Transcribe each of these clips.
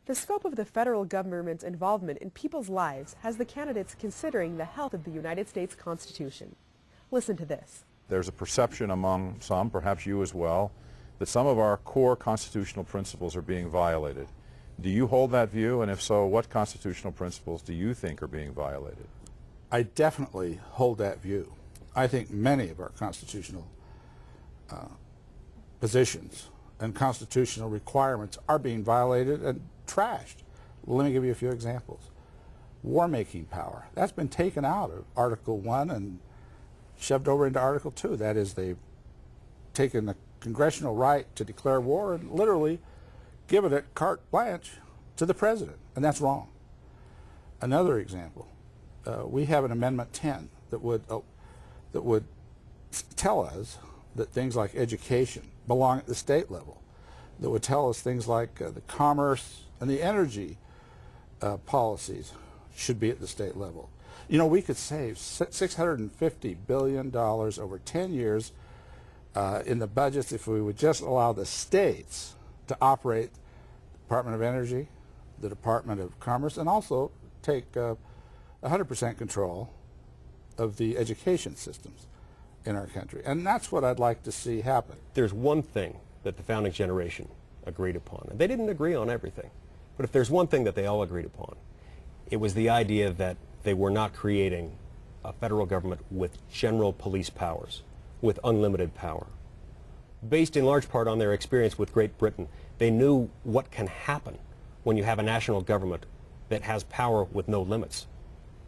The scope of the federal government's involvement in people's lives has the candidates considering the health of the United States Constitution. Listen to this. There's a perception among some, perhaps you as well, that some of our core constitutional principles are being violated. Do you hold that view? And if so, what constitutional principles do you think are being violated? I definitely hold that view. I think many of our constitutional positions and constitutional requirements are being violated and trashed. Let me give you a few examples. War-making power. That's been taken out of Article 1 and shoved over into Article 2. That is, they've taken the congressional right to declare war and literally given it carte blanche to the president, and that's wrong. Another example, we have an Amendment 10 that would tell us that things like education belong at the state level, that would tell us things like the commerce and the energy policies should be at the state level. You know, we could save $650 billion over 10 years in the budgets if we would just allow the states to operate the Department of Energy, the Department of Commerce, and also take 100% control of the education systems in our country. And that's what I'd like to see happen. There's one thing that the founding generation agreed upon. And they didn't agree on everything. But if there's one thing that they all agreed upon, it was the idea that they were not creating a federal government with general police powers, with unlimited power. Based in large part on their experience with Great Britain, they knew what can happen when you have a national government that has power with no limits.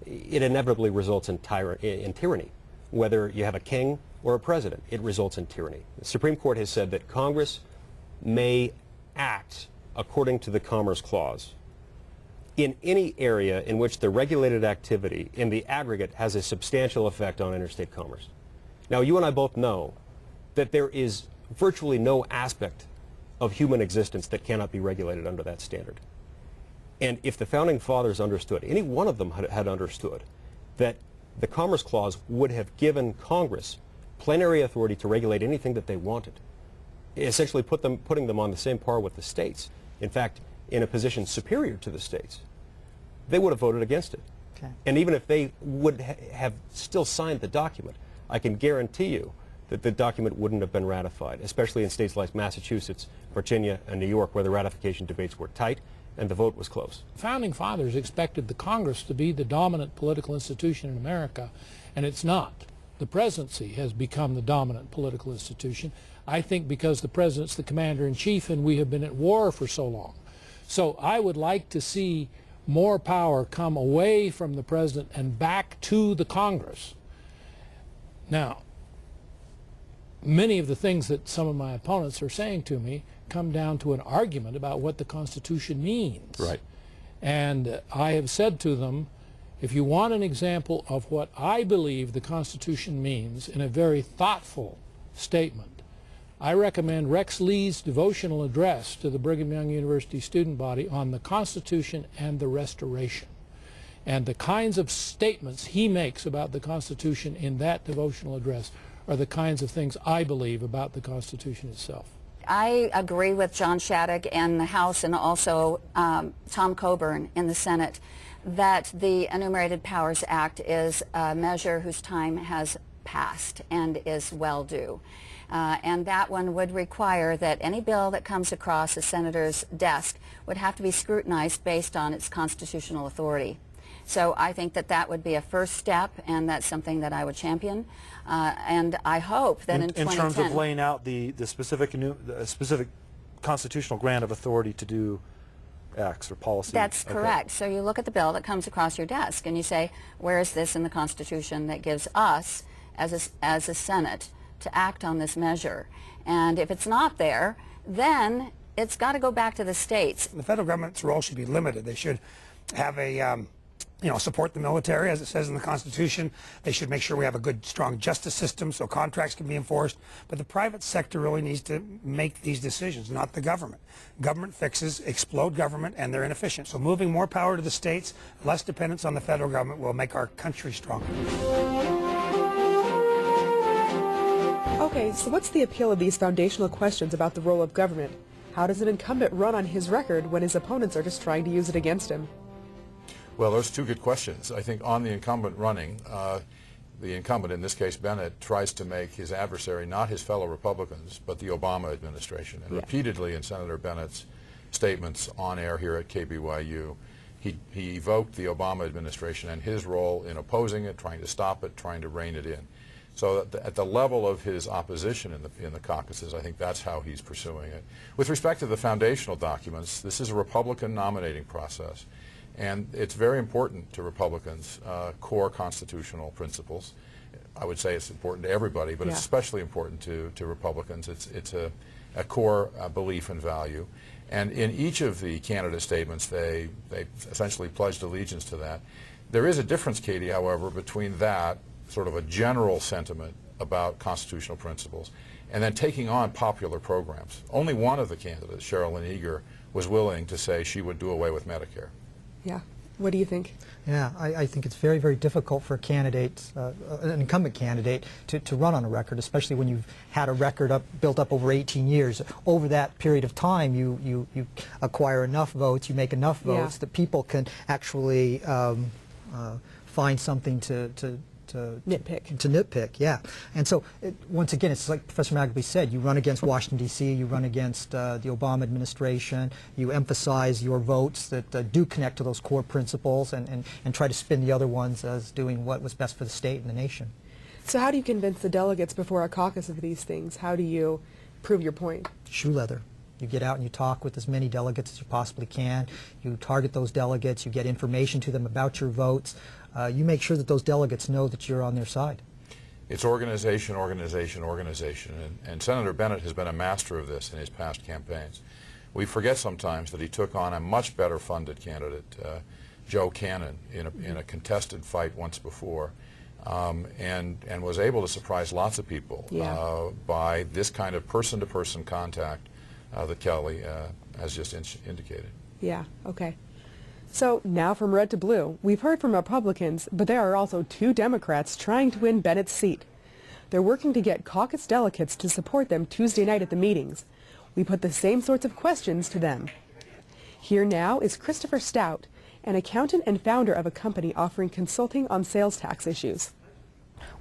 It inevitably results in tyranny. Whether you have a king or a president, it results in tyranny. The Supreme Court has said that Congress may act according to the Commerce Clause in any area in which the regulated activity in the aggregate has a substantial effect on interstate commerce. Now, you and I both know that there is virtually no aspect of human existence that cannot be regulated under that standard. And if the Founding Fathers understood, any one of them had understood, that the Commerce Clause would have given Congress plenary authority to regulate anything that they wanted, essentially putting them on the same par with the states, in fact, in a position superior to the states, they would have voted against it. Okay. And even if they would have still signed the document, I can guarantee you that the document wouldn't have been ratified, especially in states like Massachusetts, Virginia, and New York, where the ratification debates were tight and the vote was close. Founding Fathers expected the Congress to be the dominant political institution in America, and it's not. The presidency has become the dominant political institution, I think because the president's the commander-in-chief and we have been at war for so long. So I would like to see more power come away from the president and back to the Congress. Now, many of the things that some of my opponents are saying to me come down to an argument about what the Constitution means. Right. And I have said to them, if you want an example of what I believe the Constitution means in a very thoughtful statement, I recommend Rex Lee's devotional address to the Brigham Young University student body on the Constitution and the Restoration. And the kinds of statements he makes about the Constitution in that devotional address are the kinds of things I believe about the Constitution itself. I agree with John Shattuck in the House and also Tom Coburn in the Senate that the Enumerated Powers Act is a measure whose time has passed and is well due. And that one would require that any bill that comes across a senator's desk would have to be scrutinized based on its constitutional authority. So I think that that would be a first step, and that's something that I would champion. And I hope that in 2010... In terms of laying out the specific constitutional grant of authority to do acts or policy. That's correct. So you look at the bill that comes across your desk and you say, where is this in the Constitution that gives us, as a Senate, to act on this measure? And if it's not there, then it's got to go back to the states. The federal government's role should be limited. They should have a support the military, as it says in the Constitution. They should make sure we have a good, strong justice system so contracts can be enforced. But the private sector really needs to make these decisions, not the government. Government fixes explode government, and they're inefficient. So moving more power to the states, less dependence on the federal government, will make our country stronger. Okay, so what's the appeal of these foundational questions about the role of government? How does an incumbent run on his record when his opponents are just trying to use it against him? Well, those are two good questions. I think on the incumbent running, the incumbent, in this case Bennett, tries to make his adversary not his fellow Republicans, but the Obama administration. And repeatedly in Senator Bennett's statements on air here at KBYU, he evoked the Obama administration and his role in opposing it, trying to stop it, trying to rein it in. So at the level of his opposition in the caucuses, I think that's how he's pursuing it. With respect to the foundational documents, this is a Republican nominating process. And it's very important to Republicans, core constitutional principles. I would say it's important to everybody, but it's especially important to Republicans. It's a core belief and value. And in each of the candidate statements, they essentially pledged allegiance to that. There is a difference, Katie, however, between that, sort of a general sentiment about constitutional principles, and then taking on popular programs. Only one of the candidates, Cherilyn Eagar, was willing to say she would do away with Medicare. Yeah. What do you think? Yeah, I think it's very, very difficult for a candidate, an incumbent candidate, to run on a record, especially when you've had a record built up over 18 years. Over that period of time, you acquire enough votes, you make enough votes that people can actually find something to nitpick, yeah. And so, once again, it's like Professor Magleby said, you run against Washington, D.C., you run against the Obama administration, you emphasize your votes that do connect to those core principles and try to spin the other ones as doing what was best for the state and the nation. So how do you convince the delegates before a caucus of these things? How do you prove your point? Shoe leather. You get out and you talk with as many delegates as you possibly can. You target those delegates, you get information to them about your votes. You make sure that those delegates know that you're on their side. It's organization, organization, organization, and Senator Bennett has been a master of this in his past campaigns. We forget sometimes that he took on a much better funded candidate, Joe Cannon, in a contested fight once before, and was able to surprise lots of people by this kind of person-to-person contact that Kelly has just indicated. Yeah, okay. So now from red to blue, we've heard from Republicans, but there are also two Democrats trying to win Bennett's seat. They're working to get caucus delegates to support them Tuesday night at the meetings. We put the same sorts of questions to them. Here now is Christopher Stout, an accountant and founder of a company offering consulting on sales tax issues.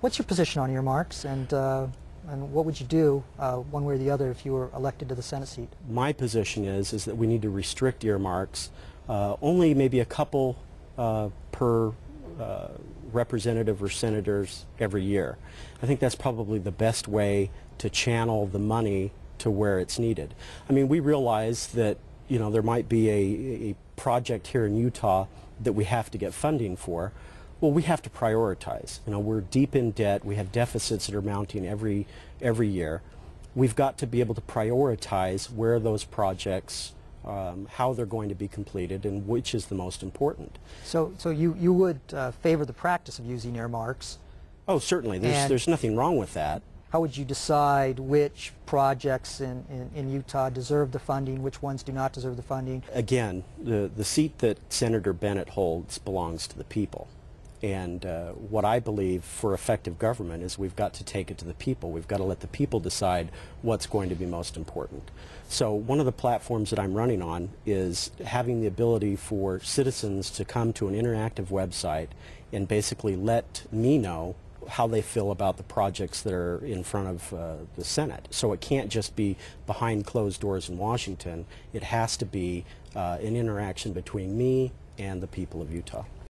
What's your position on earmarks, and what would you do one way or the other if you were elected to the Senate seat? My position is that we need to restrict earmarks, only maybe a couple per representative or senators every year. I think that's probably the best way to channel the money to where it's needed. I mean, we realize that, you know, there might be a project here in Utah that we have to get funding for. Well, we have to prioritize. You know, we're deep in debt. We have deficits that are mounting every year. We've got to be able to prioritize where those projects, how they're going to be completed, and which is the most important. So you would favor the practice of using earmarks? Oh, certainly. There's nothing wrong with that. How would you decide which projects in Utah deserve the funding, which ones do not deserve the funding? Again, the seat that Senator Bennett holds belongs to the people. And what I believe for effective government is we've got to take it to the people. We've got to let the people decide what's going to be most important. So one of the platforms that I'm running on is having the ability for citizens to come to an interactive website and basically let me know how they feel about the projects that are in front of the Senate. So it can't just be behind closed doors in Washington. It has to be an interaction between me and the people of Utah.